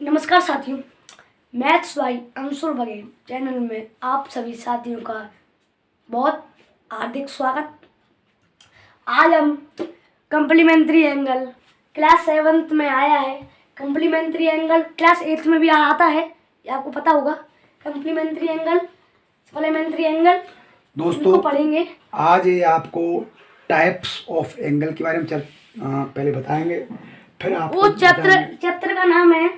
नमस्कार साथियों, maths by Anshul Baghel channel में आप सभी साथियों का बहुत हार्दिक स्वागत। आज हम कम्प्लीमेंट्री एंगल क्लास 7th में आया है। कम्प्लीमेंट्री एंगल क्लास 8th में भी आता है, ये आपको पता होगा। कम्प्लीमेंट्री एंगल, सप्लीमेंट्री एंगल दोस्तों पढ़ेंगे। आज ये आपको टाइप्स ऑफ एंगल के बारे में पहले बताएंगे, फिर आपको वो चैप्टर का नाम है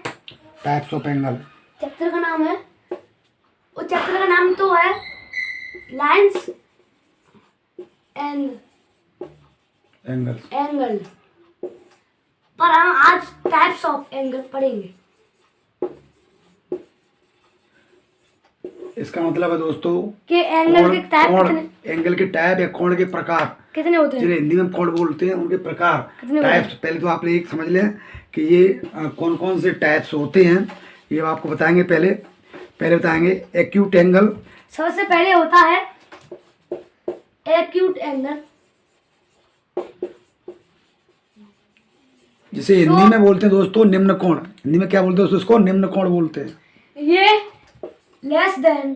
टाइप्स ऑफ एंगल। चैप्टर का नाम है वो चैप्टर का नाम तो है लाइंस एंड एंगल, पर हम आज टाइप्स ऑफ एंगल पढ़ेंगे। इसका मतलब है दोस्तों कि एंगल के टाइप कितने, एंगल के टाइप या कोण के प्रकार कितने होते हैं, जिन्हें हिंदी में कोण बोलते हैं, उनके प्रकार टाइप्स। पहले तो आप एक समझ लें कि ये कौन कौन से टाइप्स होते हैं, ये आपको बताएंगे। पहले बताएंगे एक्यूट एंगल। सबसे पहले होता है एक्यूट एंगल, जिसे हिंदी में बोलते हैं दोस्तों निम्न कोण। हिंदी में क्या बोलते हैं दोस्तों? इसको निम्न कोण बोलते हैं। ये लेस देन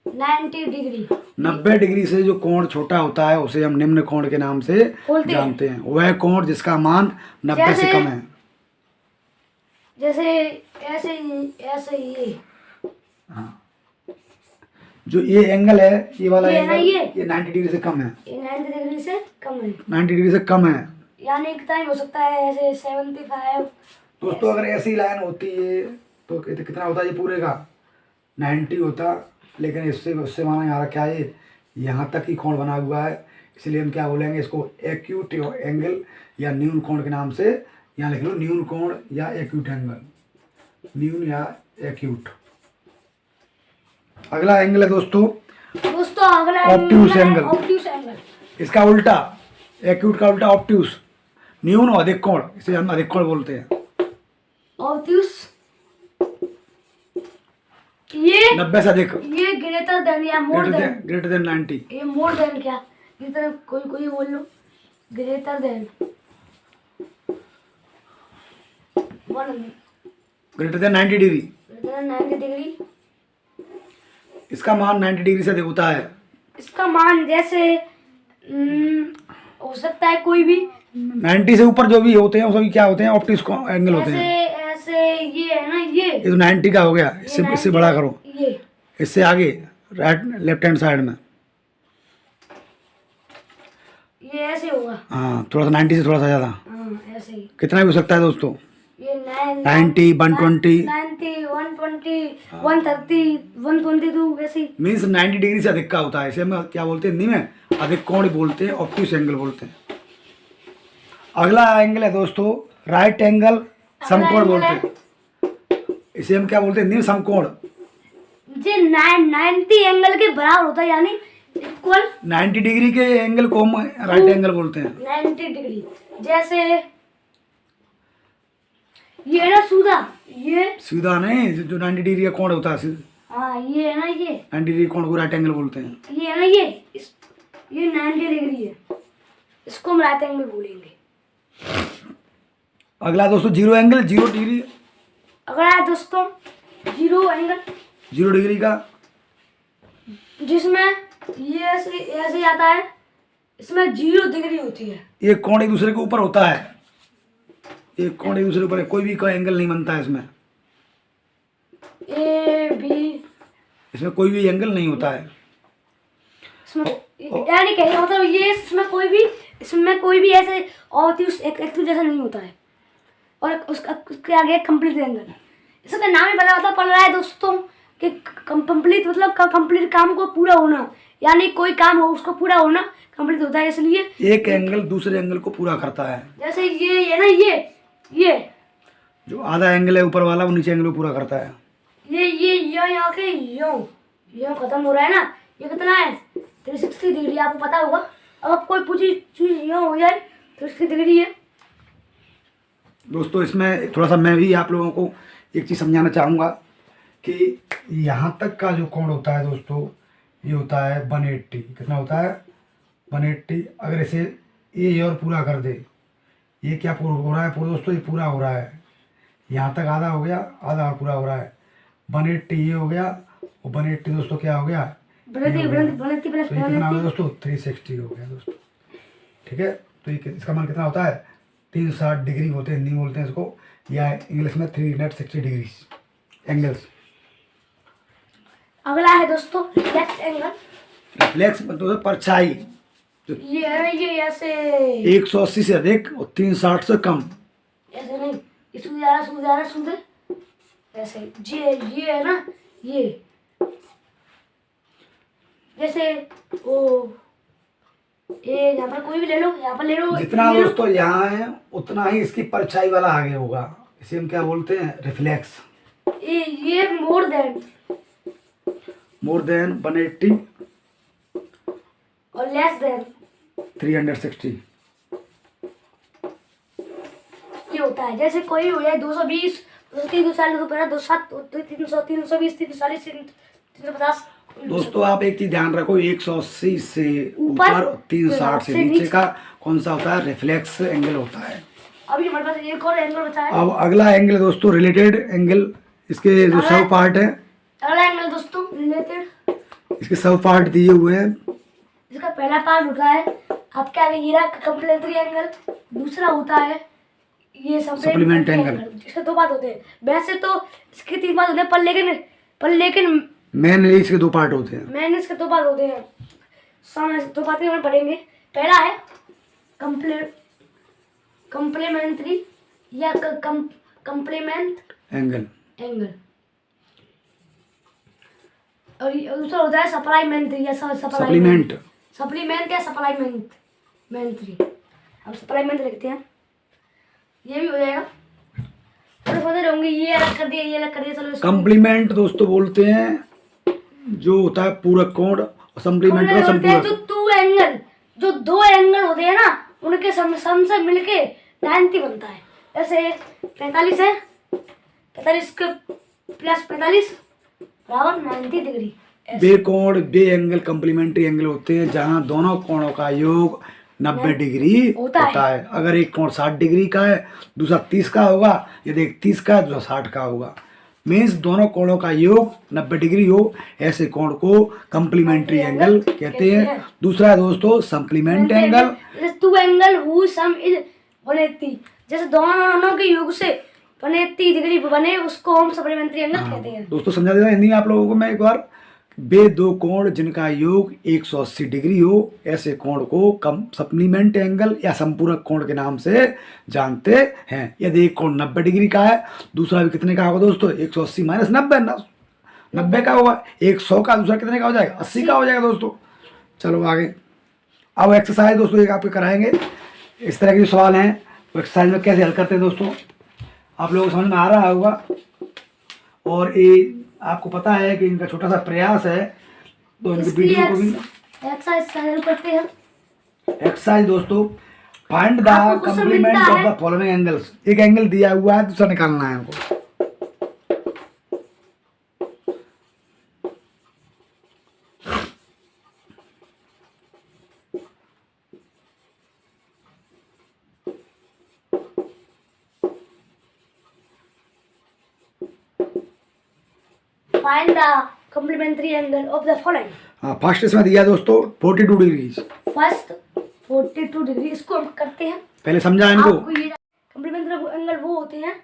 90 डिग्री, 90 डिग्री से जो कोण छोटा होता है उसे हम निम्न कोण के नाम से जानते हैं। वह कोण जिसका मान 90 से कम है। जैसे ऐसे ये हाँ, जो ये एंगल है, ये वाला ये एंगल, ये 90 डिग्री से कम है। ये 90 डिग्री से कम है, 90 डिग्री से कम है। यानी कितना ही हो सकता है, ऐसे 75। दोस्तों अगर ऐसी लाइन होती है तो कितना होता है? ये पूरे का 90 होता, लेकिन इससे उससे माना यहाँ क्या है, यहाँ तक ही कोण बना हुआ है, इसलिए हम क्या बोलेंगे इसको? एक्यूट एंगल या न्यून कोण के नाम से। यहाँ लिख लो न्यून कोण या एक्यूट एंगल, न्यून या एक्यूट। अगला एंगल है दोस्तों अगला ऑब्ट्यूस एंगल। ऑब्ट्यूस एंगल, इसका उल्टा, एक्यूट का उल्टा ऑब्ट्यूस। न्यून और अधिक कोण, इसे हम अधिक कोण बोलते हैं। ऑब्ट्यूस ये 90 से अधिक, ये ग्रेटर देन या मोर देन, ग्रेटर देन 90। ये मोर देन क्या, इधर कोई बोल लो, greater than greater than 90 degree. 90 degree, इसका मान 90 डिग्री से अधिक होता है। इसका मान जैसे हो सकता है कोई भी 90 से ऊपर जो भी होते हैं वो सभी क्या होते हैं? ऑप्टिक्स एंगल होते हैं। ऐसे ये है ना, ये तो 90 का हो गया, इससे बड़ा करो, ये इससे आगे राइट लेफ्ट हैंड साइड में, ये ऐसे होगा। हाँ, थोड़ा सा 90 से थोड़ा सा ज़्यादा। हाँ, ऐसे ही कितना भी हो सकता है दोस्तों? ये 90, 120, 90, 120, 130, 122 वैसे ही। मीन्स 90 डिग्री से अधिक का होता है। इसे हम क्या बोलते हैं हिंदी में? अधिक कोण बोलते हैं, ऑप्टिक्स एंगल बोलते हैं। अगला एंगल है दोस्तों राइट एंगल, समकोण बोलते हैं। इसे हम क्या बोलते हैं हिंदी में? समकोण। जे 90 एंगल के बराबर होता है, यानी इक्वल 90 डिग्री के एंगल को हम राइट एंगल बोलते हैं। 90 डिग्री, जैसे ये है ना सीधा, ये सीधा नहीं, जो 90 डिग्री का कोण होता है, हाँ ये है ना, ये 90 डिग्री कोण को राइट एंगल बोलते हैं। ये है ना, ये 90 डिग्री है, इसको हम राइट एंगल बोलेंगे। अगला दोस्तों जीरो एंगल, 0 डिग्री। अगला है दोस्तों जीरो एंगल, 0 डिग्री का, जिसमें ये ऐसे आता है, इसमें 0 डिग्री होती है। ये कोण एक दूसरे के ऊपर होता है, एक कोण एक दूसरे के ऊपर, कोई भी कोई एंगल नहीं बनता है इसमें। ए बी, इसमें कोई भी एंगल नहीं होता है। इसमें यानी कहने का मतलब ये इसमें कोई भी ऐसे और एक जैसा नहीं होता है, और उसके आगे कंप्लीट एंगल। इसका नाम ही पता पड़ रहा है दोस्तों कि कंप्लीट मतलब कंप्लीट काम को पूरा होना, यानी कोई काम हो उसको पूरा होना कंप्लीट होता है, इसलिए एक एंगल दूसरे एंगल को पूरा करता है। जैसे ये ना, ये जो आधा एंगल है ऊपर वाला, वो नीचे एंगल को पूरा करता है। ये यहाँ के यो खत्म हो रहा है ना, ये कितना है? 360 डिग्री, आपको पता होगा। अब कोई पूछी चीज यो हो जाए 360 डिग्री है। दोस्तों इसमें थोड़ा सा मैं भी आप लोगों को एक चीज़ समझाना चाहूँगा कि यहाँ तक का जो कोण होता है दोस्तों, ये होता है 180। कितना होता है? 180। अगर इसे ये और पूरा कर दे, ये क्या पूरा हो रहा है पूरा दोस्तों, ये पूरा हो रहा है, यहाँ तक आधा हो गया, आधा और पूरा हो रहा है। 180 ये हो गया, और 180 दोस्तों क्या हो गया, बनती तो ये कितना हो गया दोस्तों, 360 हो गया दोस्तों। ठीक है, तो ये इसका मान कितना होता है, 360 डिग्री होते हैं, हिंदी में बोलते हैं इसको, या इंग्लिश में 360 डिग्री एंगल्स। अगला है दोस्तों रिफ्लेक्स एंगल। रिफ्लेक्स मतलब परछाई, ये है, ये ऐसे 180 से अधिक और 360 से कम। ऐसे नहीं, इसमें ज़्यादा सुनते ऐसे, ये है ना, ये जैसे वो ये यहाँ पर कोई भी ले लो, यहाँ पर ले लो, जितना दोस्तों यहाँ है उतना ही इसकी परछाई वाला आगे होगा, इसे हम क्या बोलते हैं, रिफ्लेक्स। ये मोर देन 180 और लेस देन 360। ये होता है, जैसे कोई हो जाए 220, 230, 240, 250, 260, 300, 320, 340, 350। दोस्तों आप एक चीज ध्यान रखो, 180 से ऊपर 360 से नीचे का कौन सा होता है, रिफ्लेक्स एंगल होता है। अभी हमारे पास एक और एंगल बचा है। अब अगला एंगल दोस्तों रिलेटेड एंगल, इसके जो सब पार्ट है, अगला एंगल दोस्तों रिलेटेड, इसके सब पार्ट दिए हुए हैं। इसका पहला पार्ट होता है आपके आगे ये रहा कंप्लीमेंट्री एंगल, दूसरा होता है ये सप्लीमेंट एंगल। इसके दो पार्ट होते हैं, वैसे तो इसके 3 पार्ट होते हैं, पर लेकिन मेन इसके 2 पार्ट होते हैं। मैंने इसके 2 पार्ट होते हैं, सामने से 2 पार्ट में पढ़ेंगे। पहला है कंप्लीमेंट्री या कंप्लीमेंट एंगल, और दूसरा होता है सप्लीमेंट्री या सप्लीमेंट। सप्लीमेंट या सप्लीमेंट्री। अब सप्लीमेंट लिखते हैं, ये भी हो जाएगा। थोड़े सोचते रहूंगी, ये अलग कर दिया, ये अलग कर दिया, चलो कंप्लीमेंट दोस्तों बोलते हैं जो होता है पूरक कोण, और सप्लीमेंट का संपूरक। जो 2 एंगल होते हैं ना, उनके सम से मिलके 90 बनता है। जैसे 45 है, 45 के प्लस 45 बराबर 90 डिग्री। बे कोण, बे एंगल कंप्लीमेंट्री एंगल होते हैं जहां दोनों कोणों का योग 90 डिग्री होता है। अगर एक कोण 60 डिग्री का है, दूसरा 30 का होगा, यदि एक 30 का है दूसरा 60 का होगा। मीन्स दोनों कोणों का योग 90 डिग्री हो, ऐसे कोण को कंप्लीमेंट्री एंगल कहते हैं। दूसरा है दोस्तों supplement angle. 2 angle whose sum is 180, जैसे दोनों के योग से 180 डिग्री बने, उसको हम सप्लीमेंट्री एंगल कहते हैं। दोस्तों समझा देगा हिंदी में आप लोगों को मैं एक बार, बे 2 कोण जिनका योग 180 डिग्री हो, ऐसे कोण को कम सप्लीमेंट एंगल या संपूरक कोण के नाम से जानते हैं। यदि एक कोण 90 डिग्री का है, दूसरा भी कितने का होगा दोस्तों, 180 माइनस 90 का होगा। 100 का, दूसरा कितने का हो जाएगा, 80 का हो जाएगा दोस्तों। चलो आगे। अब एक्सरसाइज दोस्तों एक आपके कराएंगे, इस तरह के जो सवाल हैं वो एक्सरसाइज में कैसे हल करते हैं दोस्तों, आप लोगों को समझ में आ रहा होगा। और ये आपको पता है कि इनका छोटा सा प्रयास है, तो इनके वीडियो को भी एक्सरसाइज करते हैं। एक्सरसाइज दोस्तों, find the complement of the following angles. एक एंगल दिया हुआ है, दूसरा निकालना है हमको। Find the complementary angle of the following. हाँ, फर्स्ट इसमें दिया दोस्तों 42 डिग्री। फर्स्ट 42 डिग्री, इसको हम करते हैं। पहले समझा इनको। कंप्लीमेंट्री एंगल वो होते हैं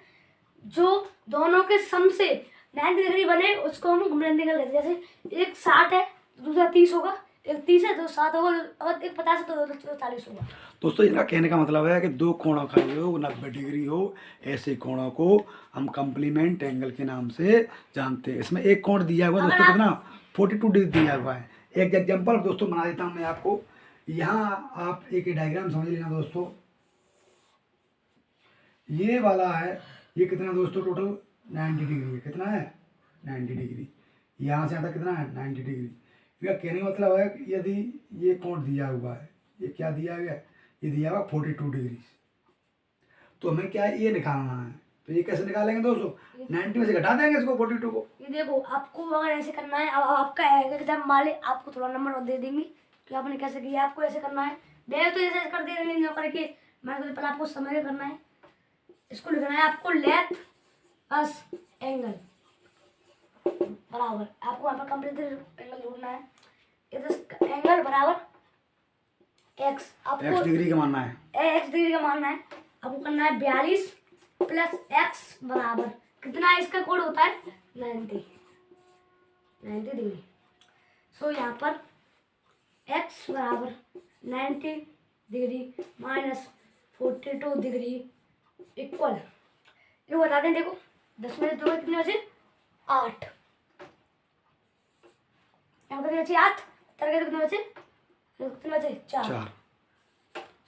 जो दोनों के सम से 90 डिग्री बने, उसको हम कंप्लीमेंट्री एंगल कहते हैं। जैसे एक 60 है, दूसरा 30 होगा, एक 30 है तो 60 होगा, और एक 50 है तो 40 होगा। दोस्तों इनका कहने का मतलब है कि 2 कोणों का योग 90 डिग्री हो, ऐसे कोणों को हम कंप्लीमेंट एंगल के नाम से जानते हैं। इसमें एक कोण दिया हुआ दोस्तों कितना, 42 डिग्री दिया हुआ है। एक एग्जांपल दोस्तों बना देता हूँ मैं आपको। यहाँ आप एक डायग्राम समझ लेना दोस्तों। ये वाला है, ये कितना दोस्तों, टोटल 90 डिग्री है। कितना है, 90 डिग्री। यहाँ से यहाँ तक कितना है, 90 डिग्री। इसका कहने का मतलब है कि यदि ये कोण दिया हुआ है, ये क्या दिया गया है, ये दिया हुआ 42 डिग्री, तो हमें क्या है, ये निकालना है। तो ये कैसे निकालेंगे दोस्तों, 90 में से घटा देंगे इसको 42 को। ये देखो, आपको अगर ऐसे करना है, अब आपका एग्जाम वाले आपको थोड़ा नंबर और दे देंगे कि आपने कैसे किया। आपको ऐसे करना है, मैं तो ऐसे कर दे देंगे करके मैंने तो पहले आपको समझ के करना है। इसको लिखना है आपको लेट अस एंगल बराबर, आपको वहाँ पर कंप्लीट एंगल ढूंढना है। एंगल बराबर एक्स, आपको एक्स डिग्री का मानना है, एक्स डिग्री का मानना है। आपको करना है 42 प्लस एक्स बराबर कितना है, इसका कोड होता है 90 डिग्री। सो यहाँ पर एक्स बराबर 90 डिग्री माइनस 42 डिग्री इक्वल, ये बता दें, देखो 10 में 2 कितने बचे 8, यहाँ पर कितने बचे 8, तरह कितने बचे 4।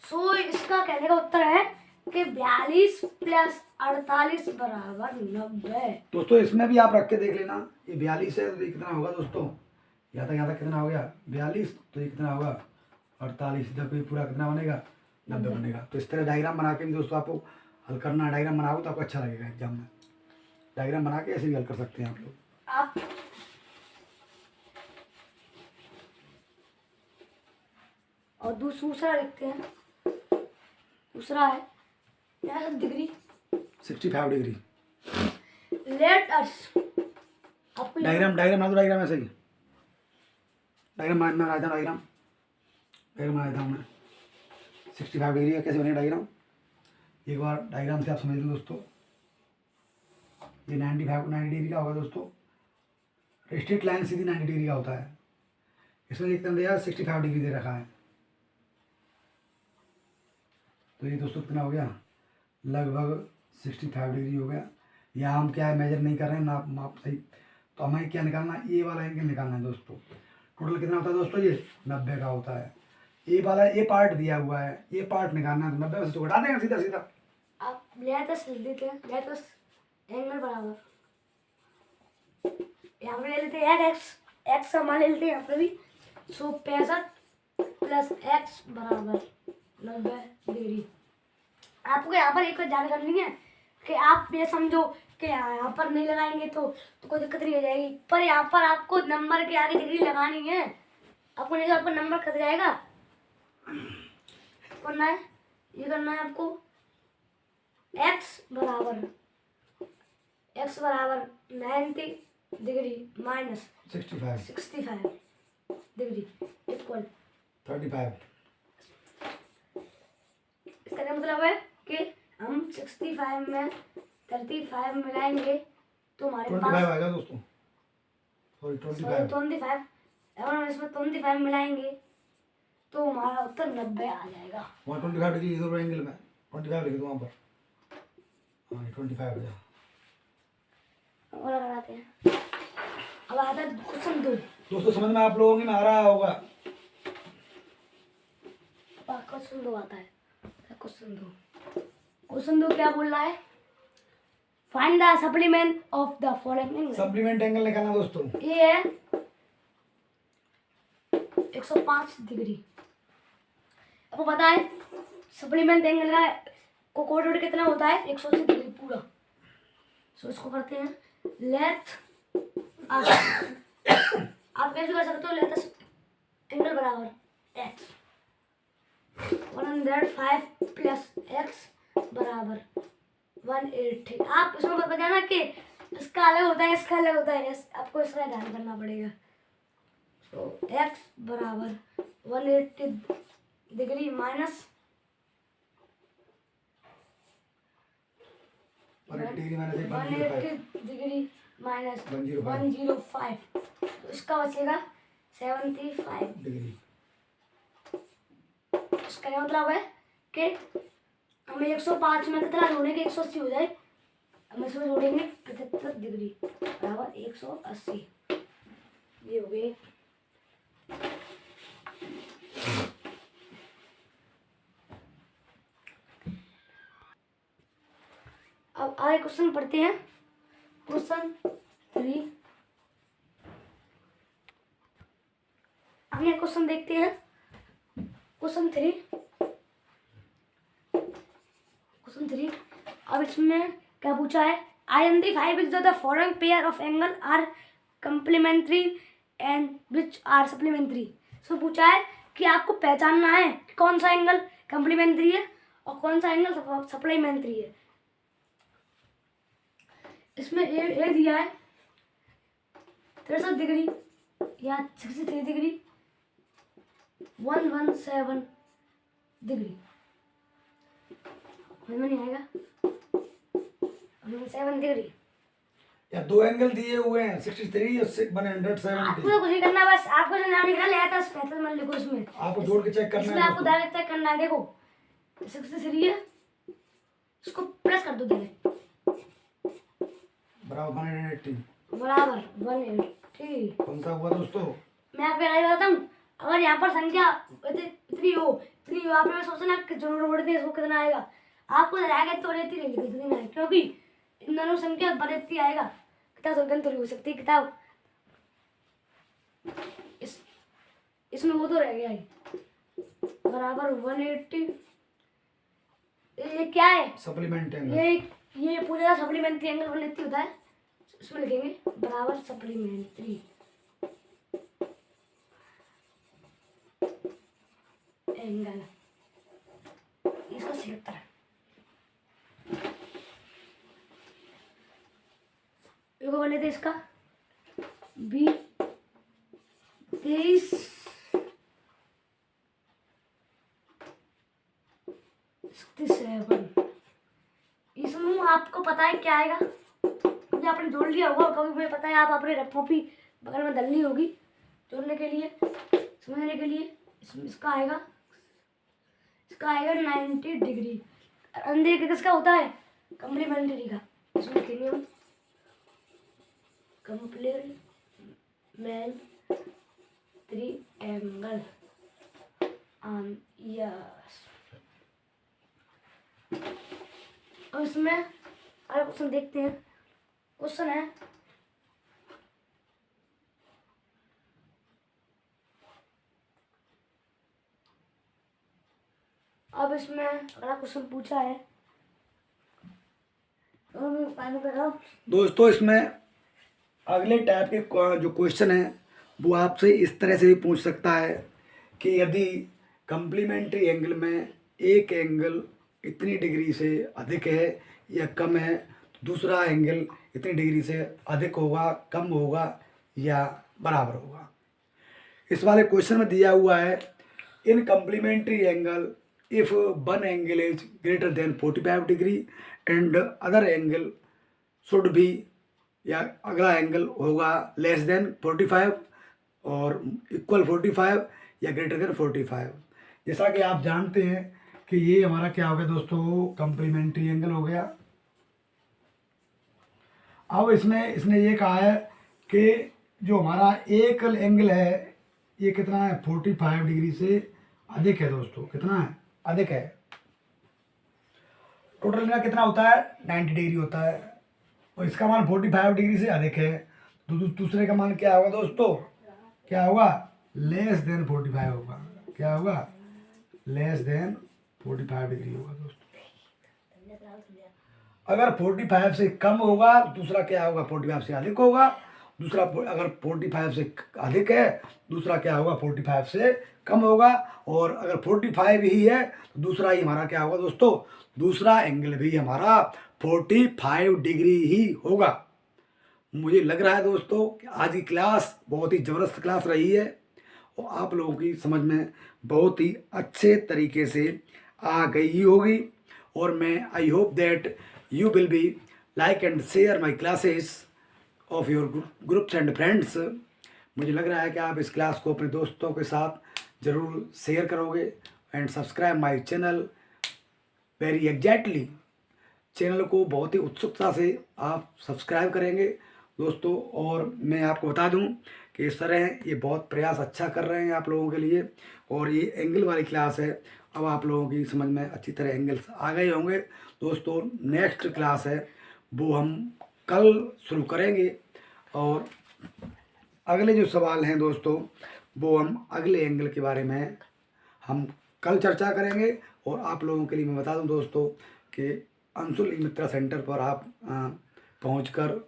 सो इसका कहने का उत्तर है कि 42 प्लस 48 बराबर 90। दोस्तों इसमें भी आप रख के देख लेना, ये 42 है तो ये कितना होगा दोस्तों, यहाँ तक कितना हो गया 42, तो ये कितना होगा 48, जब ये पूरा कितना बनेगा 90 बनेगा। तो इस तरह डायग्राम बना के भी दोस्तों आपको हल करना, डायग्राम बनाओ तो आपको अच्छा लगेगा एग्जाम में, डायग्राम बना के ऐसे भी हल कर सकते हैं आप लोग। आप और दूसरा लिखते हैं, दूसरा है यहाँ डिग्री 65 डिग्री। लेट अस, आपको डायग्राम बना दो, डायग्राम ऐसे ही डायग्राम बनाया था, डायग्राम बनाया था हमने 65 डिग्री का। कैसे बनेगा डायग्राम, एक बार डायग्राम से आप समझ लो दोस्तों। ये 90 डिग्री का होगा दोस्तों, स्ट्रेट लाइन सीधी 90 डिग्री का होता है। इसमें एक दिया 65 डिग्री दे रखा है, तो ये दोस्तों कितना हो गया लगभग 65 डिग्री हो गया। यहाँ हम क्या है मेजर नहीं कर रहे हैं, माप सही, तो हमें क्या निकालना है, ये वाला एंगल निकालना है दोस्तों। टोटल कितना होता है दोस्तों, ये 90 का होता है। ये वाला ये पार्ट दिया हुआ है, ये पार्ट निकालना है, तो 90 में से तो घटा देंगे सीधा सीधा। आप लेटस लिख देते हैं, लेटस एंगल बराबर यहाँ पे ले लेते हैं एक्स का मान ले लेते हैं यहाँ पे भी। सो 65 प्लस एक्स बराबर 90 डिग्री। आपको यहाँ पर एक ध्यान करनी है कि आप ये समझो कि यहाँ पर नहीं लगाएंगे तो कोई दिक्कत नहीं हो जाएगी, पर यहाँ पर आपको नंबर के आगे डिग्री लगानी है। आपको नहीं तो आपका नंबर कट जाएगा। करना है ये करना है आपको x बराबर 90 डिग्री माइनस 65 डिग्री इक्वल 35। इसका क्या मतलब है कि हम 65 में 35 मिलाएंगे तो हमारे 25 पास आएगा दोस्तों, सॉरी 25। अगर हम इसमें 25 मिलाएंगे तो हमारा उत्तर 90 आ जाएगा। वहाँ 25 डिग्री इधर एंगल में 25 लिख दो वहाँ पर, हाँ 25 आ जाएगा। और लगाते हैं। अब आता है क्वेश्चन 2। दोस्तों समझ में आप लोगों में आ रहा होगा। क्वेश्चन 2 आता है। क्वेश्चन 2 क्या बोल रहा है, find the supplement of the following angle. Supplement angle निकालना दोस्तों, ये है 105 डिग्री। आपको पता है सप्लीमेंट एंगल का कोण कितना होता है 180 डिग्री पूरा। सो इसको करते हैं लेट अस, आप कैसे कर सकते हो, लेट अस एंगल बराबर एक्स 105 प्लस एक्स बराबर 180। आप इसमें मत बताना कि इसका अलग होता है इसका अलग होता है, आपको इसका ध्यान करना पड़ेगा। तो एक्स बराबर 180 डिग्री माइनस 180 डिग्री माइनस 105, तो इसका बचेगा 75 डिग्री। इसका क्या मतलब है कि हमें 105 में कितना जोड़ेंगे 180 हो जाए, हम इसमें जोड़ेंगे 75 डिग्री बराबर 180, ये हो गए। अब आगे क्वेश्चन पढ़ते हैं, क्वेश्चन 3। आगे क्वेश्चन देखते हैं, क्वेश्चन 3। अब इसमें क्या पूछा है, identify which the following pair of angle are complementary and which are supplementary. So पूछा है कि आपको पहचानना है कि कौन सा एंगल कंप्लीमेंट्री है और कौन सा एंगल सप्लीमेंट्री है। इसमें ए दिया है 63 डिग्री या 63 डिग्री, 117 डिग्री, समझ में नहीं आएगा, 117 डिग्री। या दो एंगल दिए हुए हैं 63 और 170। आपको तो कुछ नहीं करना, बस आपको जो नाम लिखना लिया था 65 मान लिखो इसमें, आपको जोड़ के चेक करना इसमें है आपको डायरेक्ट चेक करना है। देखो 63 है, इसको प्रेस कर दो डायरेक्ट, बराबर 180 बराबर 180। कौन सा हुआ दोस्तों? मैं आपको यही बताता हूँ, अगर यहाँ पर संख्या इतनी हो आपने सोचना कि जरूर रोड दे इसको कितना आएगा, आपको आएगा तो रेती नहीं कितना है, क्योंकि इन दोनों संख्या बढ़ती आएगा, किताब संख्या थोड़ी हो सकती है किताब, इसमें वो तो रह गया ही, बराबर 180। ये क्या है? Supplement angle. ये पूरा सप्लीमेंट्री एंगल 180 होता है, इसमें लिखेंगे बराबर सप्लीमेंट्री एंगल, इसका 76 बने थे, इसका बी 23 67। इसमें आपको पता है क्या आएगा, क्योंकि आपने जोड़ लिया होगा, कभी मुझे पता है आप अपने रफ कॉपी बगल में डलनी होगी जोड़ने के लिए, समझने के लिए। इसका आएगा 90 डिग्री। अंधेरे का किसका होता है? कम्प्लीमेंट्री का। इसमें लिखेंगे हम कम्प्लीमेंट्री एंगल यस। और इसमें अगर क्वेश्चन देखते हैं, क्वेश्चन है अब इसमें अगला क्वेश्चन पूछा है दोस्तों, इसमें अगले टाइप के जो क्वेश्चन है वो आपसे इस तरह से भी पूछ सकता है कि यदि कम्प्लीमेंट्री एंगल में एक एंगल इतनी डिग्री से अधिक है या कम है, तो दूसरा एंगल इतनी डिग्री से अधिक होगा, कम होगा या बराबर होगा। इस वाले क्वेश्चन में दिया हुआ है in complementary angle if one angle is greater than 45 degree and other angle should be, या अगला एंगल होगा लेस देन 45 और इक्वल 45 या ग्रेटर देन 45। जैसा कि आप जानते हैं कि ये हमारा क्या हो गया दोस्तों, कम्प्लीमेंट्री एंगल हो गया। अब इसमें इसने ये कहा है कि जो हमारा एक एंगल है ये कितना है, 45 डिग्री से अधिक है दोस्तों। कितना है? अधिक है। टोटल का कितना होता है? 90 डिग्री होता है, और इसका मान 45 डिग्री से अधिक है। दूसरे का मान क्या होगा दोस्तों? क्या होगा? लेस देन 45 होगा। क्या होगा? लेस देन 45 डिग्री होगा दोस्तों। अगर 45 से कम होगा दूसरा क्या होगा? 45 से अधिक होगा। दूसरा अगर 45 से अधिक है दूसरा क्या होगा? 45 से कम होगा। और अगर 45 ही है तो दूसरा ही हमारा क्या होगा दोस्तों? दूसरा एंगल भी हमारा 45 डिग्री ही होगा। मुझे लग रहा है दोस्तों कि आज की क्लास बहुत ही ज़बरदस्त क्लास रही है और आप लोगों की समझ में बहुत ही अच्छे तरीके से आ गई होगी। और मैं I hope that you will be like and share my classes of your groups and friends. मुझे लग रहा है कि आप इस क्लास को अपने दोस्तों के साथ ज़रूर शेयर करोगे and subscribe my channel very exactly. Channel को बहुत ही उत्सुकता से आप सब्सक्राइब करेंगे दोस्तों। और मैं आपको बता दूं कि इस तरह ये बहुत प्रयास अच्छा कर रहे हैं आप लोगों के लिए। और ये एंगल वाली क्लास है, अब आप लोगों की समझ में अच्छी तरह एंगल्स आ गए होंगे दोस्तों। नेक्स्ट क्लास है वो हम कल शुरू करेंगे और अगले जो सवाल हैं दोस्तों वो हम अगले एंगल के बारे में हम कल चर्चा करेंगे। और आप लोगों के लिए मैं बता दूं दोस्तों कि अंशुल ई मित्रा सेंटर पर आप पहुंचकर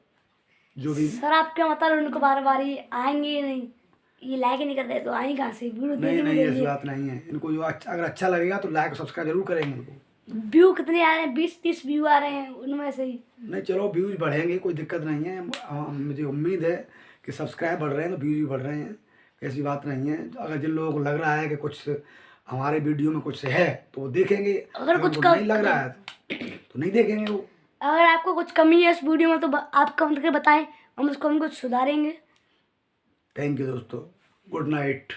जो भी सर आपके मतलब उनको बार बार ही आएंगे नहीं, ये लाइक नहीं करते तो आएंगे कहाँ से? वीडियो नहीं ऐसी बात नहीं है। इनको जो अगर अच्छा लगेगा तो लाइक सब्सक्राइब जरूर करेंगे इनको। व्यू कितने आ रहे हैं? 20-30 व्यू आ रहे हैं उनमें से ही। नहीं चलो व्यूज बढ़ेंगे, कोई दिक्कत नहीं है। मुझे उम्मीद है कि सब्सक्राइब बढ़ रहे हैं तो व्यूज भी बढ़ रहे हैं, ऐसी बात नहीं है। अगर जिन लोगों को लग रहा है कि कुछ हमारे वीडियो में कुछ है तो वो देखेंगे, अगर कुछ उनको नहीं लग रहा है तो नहीं देखेंगे वो। अगर आपको कुछ कमी है इस वीडियो में तो आप कमेंट करके बताएं, हम उसको सुधारेंगे। थैंक यू दोस्तों, गुड नाइट।